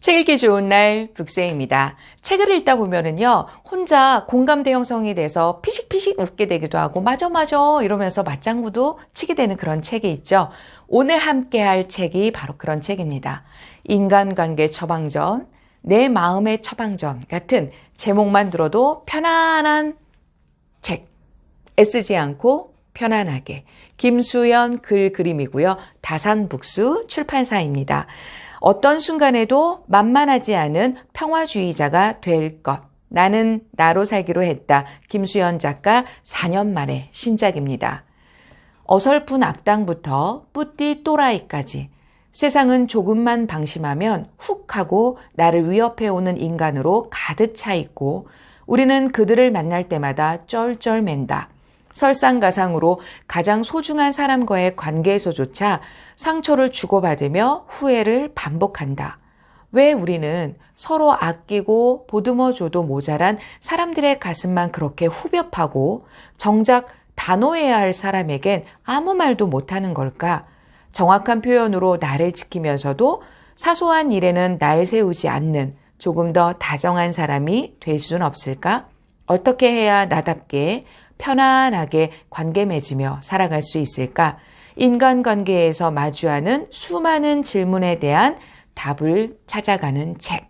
책 읽기 좋은 날 북쌤입니다. 책을 읽다 보면은요, 혼자 공감대 형성이 돼서 피식피식 웃게 되기도 하고 맞아 이러면서 맞장구도 치게 되는 그런 책이 있죠. 오늘 함께 할 책이 바로 그런 책입니다. 인간관계 처방전, 내 마음의 처방전 같은 제목만 들어도 편안한 책. 애쓰지 않고 편안하게. 김수연 글 그림이고요. 다산북수 출판사입니다. 어떤 순간에도 만만하지 않은 평화주의자가 될 것. 나는 나로 살기로 했다. 김수연 작가 4년 만에 신작입니다. 어설픈 악당부터 뿌띠 또라이까지 세상은 조금만 방심하면 훅 하고 나를 위협해오는 인간으로 가득 차 있고 우리는 그들을 만날 때마다 쩔쩔맨다. 설상가상으로 가장 소중한 사람과의 관계에서조차 상처를 주고받으며 후회를 반복한다. 왜 우리는 서로 아끼고 보듬어줘도 모자란 사람들의 가슴만 그렇게 후벼파고 정작 단호해야 할 사람에겐 아무 말도 못하는 걸까? 정확한 표현으로 나를 지키면서도 사소한 일에는 날 세우지 않는 조금 더 다정한 사람이 될 수는 없을까? 어떻게 해야 나답게 편안하게 관계 맺으며 살아갈 수 있을까? 인간관계에서 마주하는 수많은 질문에 대한 답을 찾아가는 책.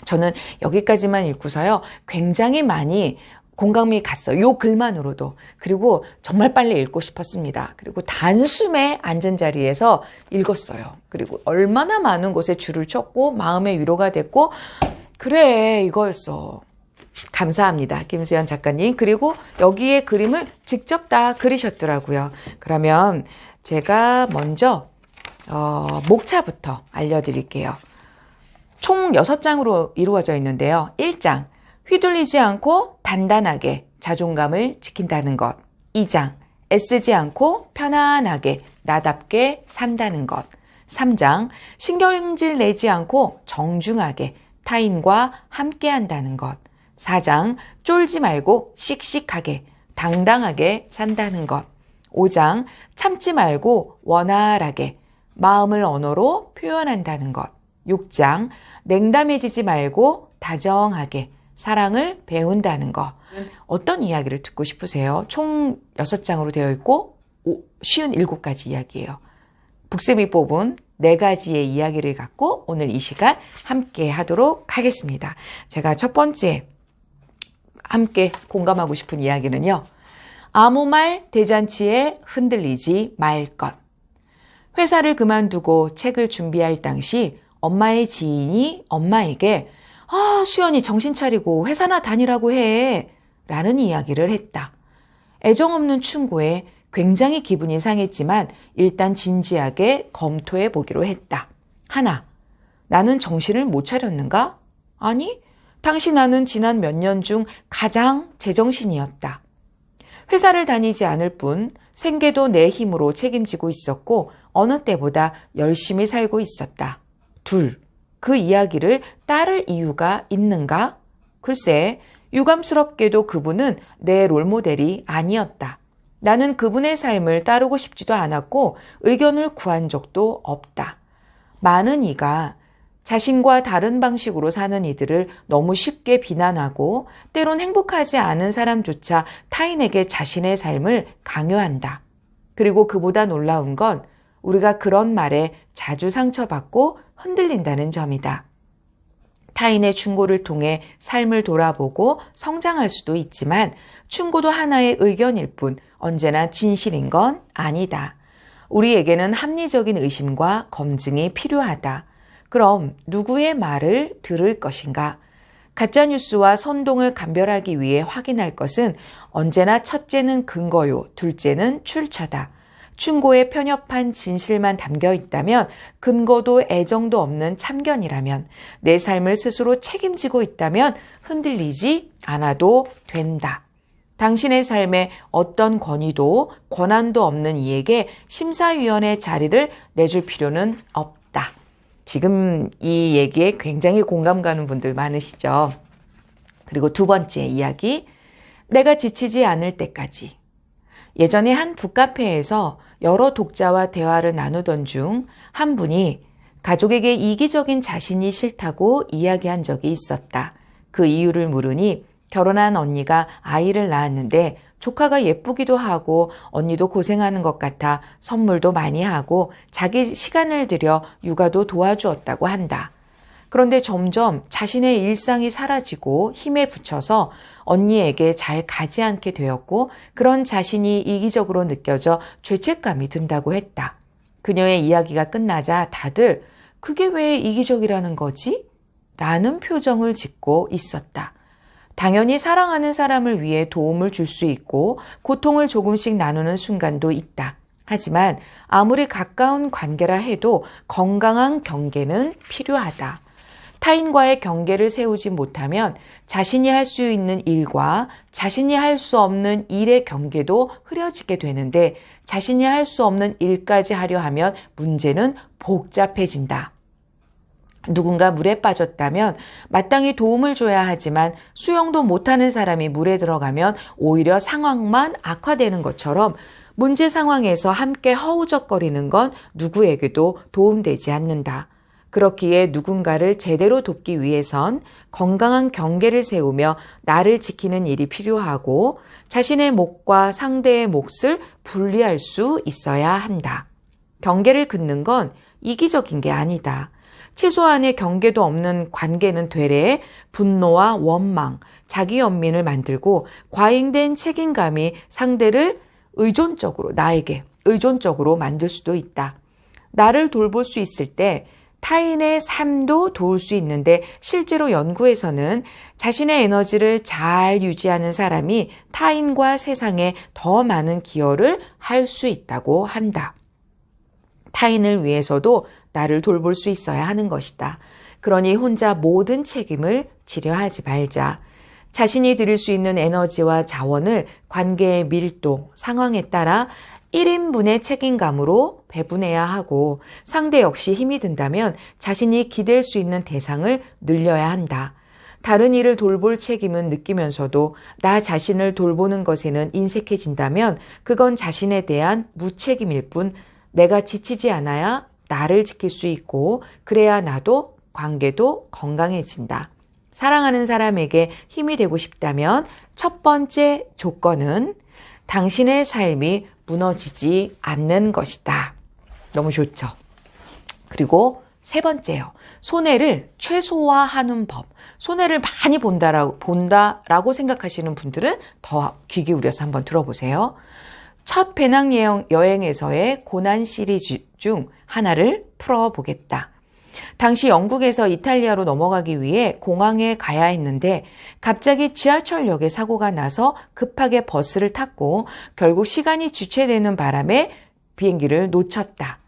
저는 여기까지만 읽고서요, 굉장히 많이 공감이 갔어요. 요 글만으로도. 그리고 정말 빨리 읽고 싶었습니다. 그리고 단숨에 앉은 자리에서 읽었어요. 그리고 얼마나 많은 곳에 줄을 쳤고 마음의 위로가 됐고 그래 이거였어. 감사합니다. 김수연 작가님. 그리고 여기에 그림을 직접 다 그리셨더라고요. 그러면 제가 먼저 목차부터 알려드릴게요. 총 6장으로 이루어져 있는데요. 1장, 휘둘리지 않고 단단하게 자존감을 지킨다는 것. 2장, 애쓰지 않고 편안하게 나답게 산다는 것. 3장, 신경질 내지 않고 정중하게 타인과 함께한다는 것. 4장, 쫄지 말고 씩씩하게 당당하게 산다는 것. 5장, 참지 말고 원활하게 마음을 언어로 표현한다는 것. 6장, 냉담해지지 말고 다정하게 사랑을 배운다는 것. 어떤 이야기를 듣고 싶으세요? 총 6장으로 되어 있고 57가지 이야기예요. 북쌤이 뽑은 4가지의 이야기를 갖고 오늘 이 시간 함께 하도록 하겠습니다. 제가 첫 번째 함께 공감하고 싶은 이야기는요. 아무 말 대잔치에 흔들리지 말 것. 회사를 그만두고 책을 준비할 당시 엄마의 지인이 엄마에게 수연이 정신 차리고 회사나 다니라고 해 라는 이야기를 했다. 애정 없는 충고에 굉장히 기분이 상했지만 일단 진지하게 검토해 보기로 했다. 하나, 나는 정신을 못 차렸는가? 아니, 당시 나는 지난 몇 년 중 가장 제정신이었다. 회사를 다니지 않을 뿐 생계도 내 힘으로 책임지고 있었고 어느 때보다 열심히 살고 있었다. 둘, 그 이야기를 따를 이유가 있는가? 글쎄, 유감스럽게도 그분은 내 롤모델이 아니었다. 나는 그분의 삶을 따르고 싶지도 않았고 의견을 구한 적도 없다. 많은 이가 자신과 다른 방식으로 사는 이들을 너무 쉽게 비난하고 때론 행복하지 않은 사람조차 타인에게 자신의 삶을 강요한다. 그리고 그보다 놀라운 건 우리가 그런 말에 자주 상처받고 흔들린다는 점이다. 타인의 충고를 통해 삶을 돌아보고 성장할 수도 있지만 충고도 하나의 의견일 뿐 언제나 진실인 건 아니다. 우리에게는 합리적인 의심과 검증이 필요하다. 그럼 누구의 말을 들을 것인가? 가짜뉴스와 선동을 감별하기 위해 확인할 것은 언제나 첫째는 근거요, 둘째는 출처다. 충고에 편협한 진실만 담겨 있다면, 근거도 애정도 없는 참견이라면, 내 삶을 스스로 책임지고 있다면 흔들리지 않아도 된다. 당신의 삶에 어떤 권위도 권한도 없는 이에게 심사위원의 자리를 내줄 필요는 없다. 지금 이 얘기에 굉장히 공감 가는 분들 많으시죠? 그리고 두 번째 이야기, 내가 지치지 않을 때까지. 예전에 한 북카페에서 여러 독자와 대화를 나누던 중 한 분이 가족에게 이기적인 자신이 싫다고 이야기한 적이 있었다. 그 이유를 물으니 결혼한 언니가 아이를 낳았는데 조카가 예쁘기도 하고 언니도 고생하는 것 같아 선물도 많이 하고 자기 시간을 들여 육아도 도와주었다고 한다. 그런데 점점 자신의 일상이 사라지고 힘에 부쳐서 언니에게 잘 가지 않게 되었고 그런 자신이 이기적으로 느껴져 죄책감이 든다고 했다. 그녀의 이야기가 끝나자 다들 그게 왜 이기적이라는 거지? 라는 표정을 짓고 있었다. 당연히 사랑하는 사람을 위해 도움을 줄 수 있고 고통을 조금씩 나누는 순간도 있다. 하지만 아무리 가까운 관계라 해도 건강한 경계는 필요하다. 타인과의 경계를 세우지 못하면 자신이 할 수 있는 일과 자신이 할 수 없는 일의 경계도 흐려지게 되는데 자신이 할 수 없는 일까지 하려 하면 문제는 복잡해진다. 누군가 물에 빠졌다면 마땅히 도움을 줘야 하지만 수영도 못하는 사람이 물에 들어가면 오히려 상황만 악화되는 것처럼 문제 상황에서 함께 허우적거리는 건 누구에게도 도움되지 않는다. 그렇기에 누군가를 제대로 돕기 위해선 건강한 경계를 세우며 나를 지키는 일이 필요하고 자신의 몫과 상대의 몫을 분리할 수 있어야 한다. 경계를 긋는 건 이기적인 게 아니다. 최소한의 경계도 없는 관계는 되레 분노와 원망, 자기 연민을 만들고 과잉된 책임감이 상대를 나에게 의존적으로 만들 수도 있다. 나를 돌볼 수 있을 때 타인의 삶도 도울 수 있는데 실제로 연구에서는 자신의 에너지를 잘 유지하는 사람이 타인과 세상에 더 많은 기여를 할 수 있다고 한다. 타인을 위해서도 나를 돌볼 수 있어야 하는 것이다. 그러니 혼자 모든 책임을 지려 하지 말자. 자신이 드릴 수 있는 에너지와 자원을 관계의 밀도, 상황에 따라 1인분의 책임감으로 배분해야 하고 상대 역시 힘이 든다면 자신이 기댈 수 있는 대상을 늘려야 한다. 다른 이를 돌볼 책임은 느끼면서도 나 자신을 돌보는 것에는 인색해진다면 그건 자신에 대한 무책임일 뿐 내가 지치지 않아야 나를 지킬 수 있고 그래야 나도 관계도 건강해진다. 사랑하는 사람에게 힘이 되고 싶다면 첫 번째 조건은 당신의 삶이 무너지지 않는 것이다. 너무 좋죠? 그리고 세 번째요. 손해를 최소화하는 법. 손해를 많이 본다라고 생각하시는 분들은 더 귀 기울여서 한번 들어보세요. 첫 배낭여행에서의 고난 시리즈 중 하나를 풀어보겠다. 당시 영국에서 이탈리아로 넘어가기 위해 공항에 가야 했는데 갑자기 지하철역에 사고가 나서 급하게 버스를 탔고 결국 시간이 지체되는 바람에 비행기를 놓쳤다.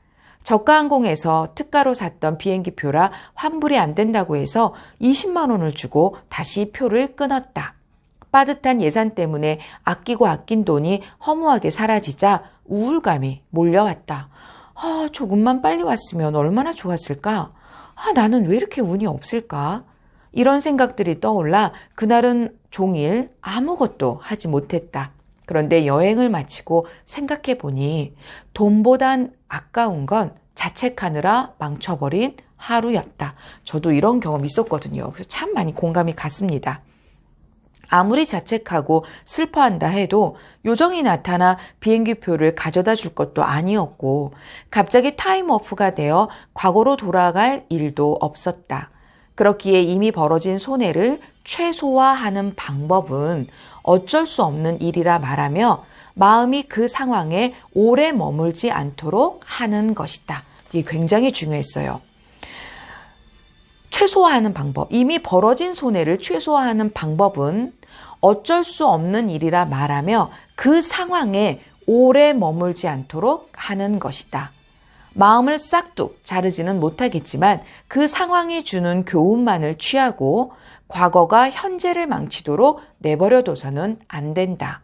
저가항공에서 특가로 샀던 비행기표라 환불이 안 된다고 해서 20만 원을 주고 다시 표를 끊었다. 빠듯한 예산 때문에 아낀 돈이 허무하게 사라지자 우울감이 몰려왔다. 조금만 빨리 왔으면 얼마나 좋았을까? 나는 왜 이렇게 운이 없을까? 이런 생각들이 떠올라 그날은 종일 아무것도 하지 못했다. 그런데 여행을 마치고 생각해 보니 돈보단 아까운 건 자책하느라 망쳐버린 하루였다. 저도 이런 경험 있었거든요. 그래서 참 많이 공감이 갔습니다. 아무리 자책하고 슬퍼한다 해도 요정이 나타나 비행기표를 가져다 줄 것도 아니었고 갑자기 타임오프가 되어 과거로 돌아갈 일도 없었다. 그렇기에 이미 벌어진 손해를 최소화하는 방법은 어쩔 수 없는 일이라 말하며 마음이 그 상황에 오래 머물지 않도록 하는 것이다. 이게 굉장히 중요했어요. 최소화하는 방법, 이미 벌어진 손해를 최소화하는 방법은 어쩔 수 없는 일이라 말하며 그 상황에 오래 머물지 않도록 하는 것이다. 마음을 싹둑 자르지는 못하겠지만 그 상황이 주는 교훈만을 취하고 과거가 현재를 망치도록 내버려둬서는 안 된다.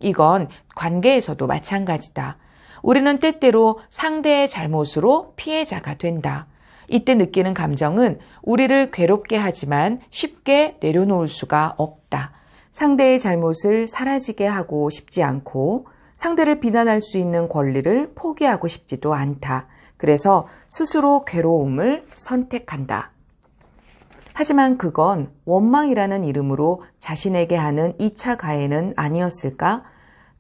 이건 관계에서도 마찬가지다. 우리는 때때로 상대의 잘못으로 피해자가 된다. 이때 느끼는 감정은 우리를 괴롭게 하지만 쉽게 내려놓을 수가 없다. 상대의 잘못을 사라지게 하고 싶지 않고 상대를 비난할 수 있는 권리를 포기하고 싶지도 않다. 그래서 스스로 괴로움을 선택한다. 하지만 그건 원망이라는 이름으로 자신에게 하는 2차 가해는 아니었을까?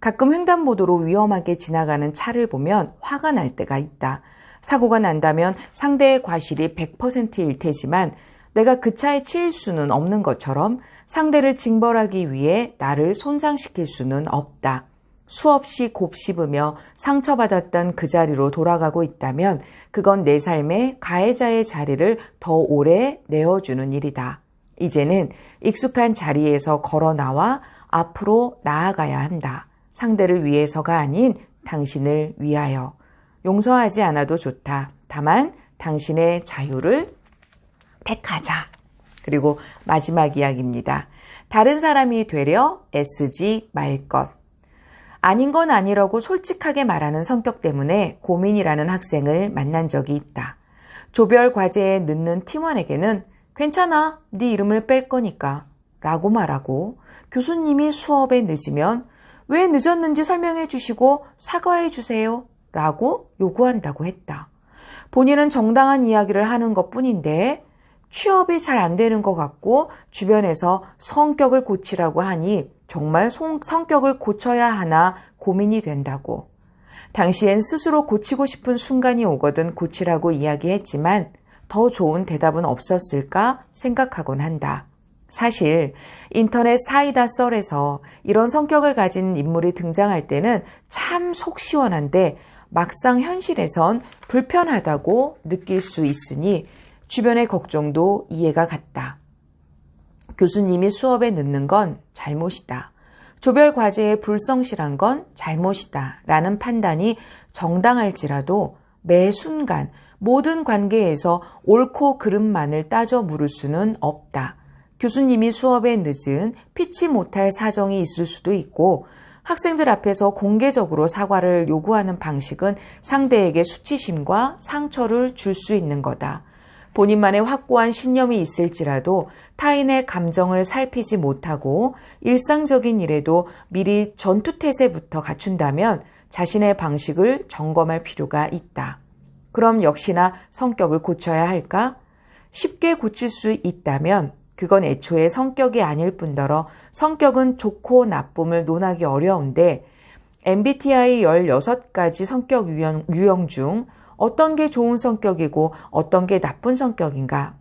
가끔 횡단보도로 위험하게 지나가는 차를 보면 화가 날 때가 있다. 사고가 난다면 상대의 과실이 100%일 테지만 내가 그 차에 치일 수는 없는 것처럼 상대를 징벌하기 위해 나를 손상시킬 수는 없다. 수없이 곱씹으며 상처받았던 그 자리로 돌아가고 있다면 그건 내 삶의 가해자의 자리를 더 오래 내어주는 일이다. 이제는 익숙한 자리에서 걸어 나와 앞으로 나아가야 한다. 상대를 위해서가 아닌 당신을 위하여. 용서하지 않아도 좋다. 다만 당신의 자유를 택하자. 그리고 마지막 이야기입니다. 다른 사람이 되려 애쓰지 말 것. 아닌 건 아니라고 솔직하게 말하는 성격 때문에 고민이라는 학생을 만난 적이 있다. 조별 과제에 늦는 팀원에게는 괜찮아, 네 이름을 뺄 거니까 라고 말하고 교수님이 수업에 늦으면 왜 늦었는지 설명해 주시고 사과해 주세요 라고 요구한다고 했다. 본인은 정당한 이야기를 하는 것뿐인데 취업이 잘 안 되는 것 같고 주변에서 성격을 고치라고 하니 정말 성격을 고쳐야 하나 고민이 된다고. 당시엔 스스로 고치고 싶은 순간이 오거든 고치라고 이야기했지만 더 좋은 대답은 없었을까 생각하곤 한다. 사실 인터넷 사이다 썰에서 이런 성격을 가진 인물이 등장할 때는 참 속 시원한데 막상 현실에선 불편하다고 느낄 수 있으니 주변의 걱정도 이해가 갔다. 교수님이 수업에 늦는 건 잘못이다. 조별 과제에 불성실한 건 잘못이다. 라는 판단이 정당할지라도 매 순간 모든 관계에서 옳고 그름만을 따져 물을 수는 없다. 교수님이 수업에 늦은 피치 못할 사정이 있을 수도 있고 학생들 앞에서 공개적으로 사과를 요구하는 방식은 상대에게 수치심과 상처를 줄 수 있는 거다. 본인만의 확고한 신념이 있을지라도 타인의 감정을 살피지 못하고 일상적인 일에도 미리 전투태세부터 갖춘다면 자신의 방식을 점검할 필요가 있다. 그럼 역시나 성격을 고쳐야 할까? 쉽게 고칠 수 있다면 그건 애초에 성격이 아닐 뿐더러 성격은 좋고 나쁨을 논하기 어려운데 MBTI 16가지 성격 유형 중 어떤 게 좋은 성격이고 어떤 게 나쁜 성격인가?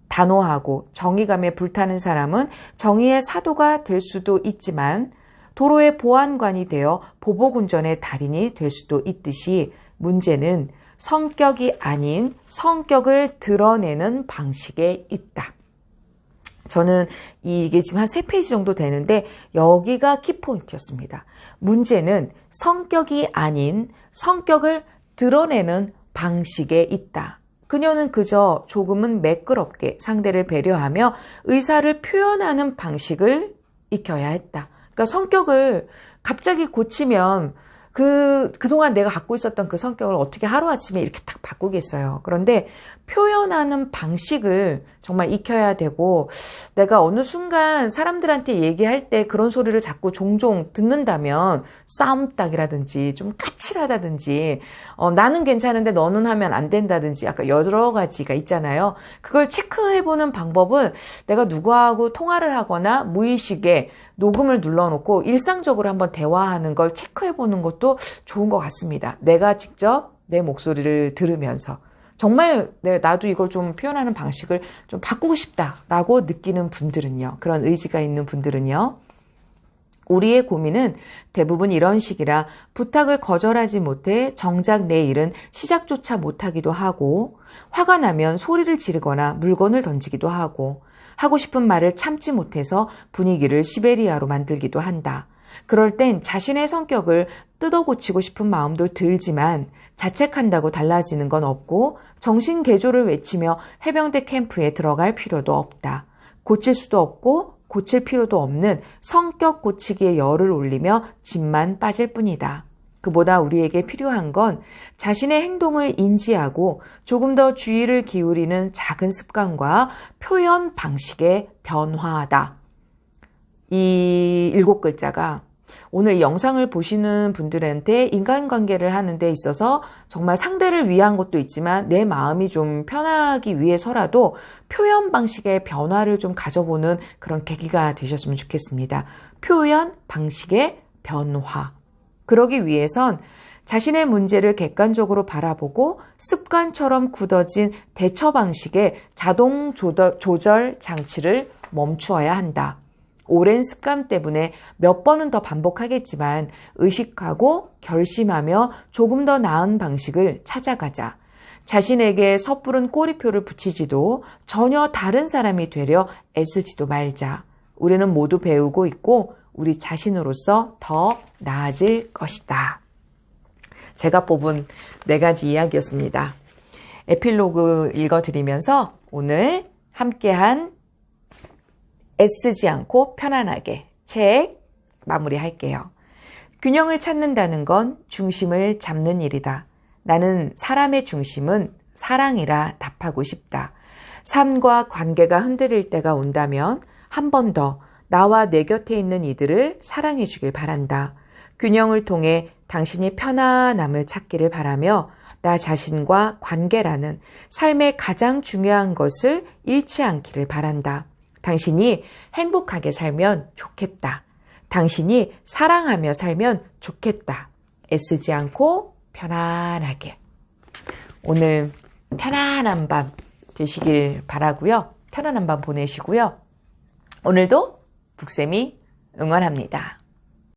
단호하고 정의감에 불타는 사람은 정의의 사도가 될 수도 있지만 도로의 보안관이 되어 보복운전의 달인이 될 수도 있듯이 문제는 성격이 아닌 성격을 드러내는 방식에 있다. 저는 이게 지금 한 3페이지 정도 되는데 여기가 키포인트였습니다. 문제는 성격이 아닌 성격을 드러내는 방식에 있다. 그녀는 그저 조금은 매끄럽게 상대를 배려하며 의사를 표현하는 방식을 익혀야 했다. 그러니까 성격을 갑자기 고치면 그동안 내가 갖고 있었던 그 성격을 어떻게 하루아침에 이렇게 탁 바꾸겠어요. 그런데 표현하는 방식을 정말 익혀야 되고 내가 어느 순간 사람들한테 얘기할 때 그런 소리를 자꾸 종종 듣는다면 싸움닭이라든지 좀 까칠하다든지 나는 괜찮은데 너는 하면 안 된다든지 약간 여러 가지가 있잖아요. 그걸 체크해보는 방법은 내가 누구하고 통화를 하거나 무의식에 녹음을 눌러놓고 일상적으로 한번 대화하는 걸 체크해보는 것도 좋은 것 같습니다. 내가 직접 내 목소리를 들으면서 정말 나도 이걸 좀 표현하는 방식을 좀 바꾸고 싶다라고 느끼는 분들은요. 그런 의지가 있는 분들은요. 우리의 고민은 대부분 이런 식이라 부탁을 거절하지 못해 정작 내 일은 시작조차 못하기도 하고 화가 나면 소리를 지르거나 물건을 던지기도 하고 싶은 말을 참지 못해서 분위기를 시베리아로 만들기도 한다. 그럴 땐 자신의 성격을 뜯어 고치고 싶은 마음도 들지만 자책한다고 달라지는 건 없고 정신개조를 외치며 해병대 캠프에 들어갈 필요도 없다. 고칠 수도 없고 고칠 필요도 없는 성격 고치기에 열을 올리며 짐만 빠질 뿐이다. 그보다 우리에게 필요한 건 자신의 행동을 인지하고 조금 더 주의를 기울이는 작은 습관과 표현 방식의 변화다. 이 7글자가 오늘 이 영상을 보시는 분들한테 인간관계를 하는 데 있어서 정말 상대를 위한 것도 있지만 내 마음이 좀 편하기 위해서라도 표현 방식의 변화를 좀 가져보는 그런 계기가 되셨으면 좋겠습니다. 표현 방식의 변화. 그러기 위해선 자신의 문제를 객관적으로 바라보고 습관처럼 굳어진 대처 방식의 자동 조절 장치를 멈추어야 한다. 오랜 습관 때문에 몇 번은 더 반복하겠지만 의식하고 결심하며 조금 더 나은 방식을 찾아가자. 자신에게 섣부른 꼬리표를 붙이지도 전혀 다른 사람이 되려 애쓰지도 말자. 우리는 모두 배우고 있고 우리 자신으로서 더 나아질 것이다. 제가 뽑은 4가지 이야기였습니다. 에필로그 읽어드리면서 오늘 함께한 애쓰지 않고 편안하게 책 마무리할게요. 균형을 찾는다는 건 중심을 잡는 일이다. 나는 사람의 중심은 사랑이라 답하고 싶다. 삶과 관계가 흔들릴 때가 온다면 한 번 더 나와 내 곁에 있는 이들을 사랑해 주길 바란다. 균형을 통해 당신이 편안함을 찾기를 바라며 나 자신과 관계라는 삶의 가장 중요한 것을 잃지 않기를 바란다. 당신이 행복하게 살면 좋겠다. 당신이 사랑하며 살면 좋겠다. 애쓰지 않고 편안하게. 오늘 편안한 밤 되시길 바라고요. 편안한 밤 보내시고요. 오늘도 북쌤이 응원합니다.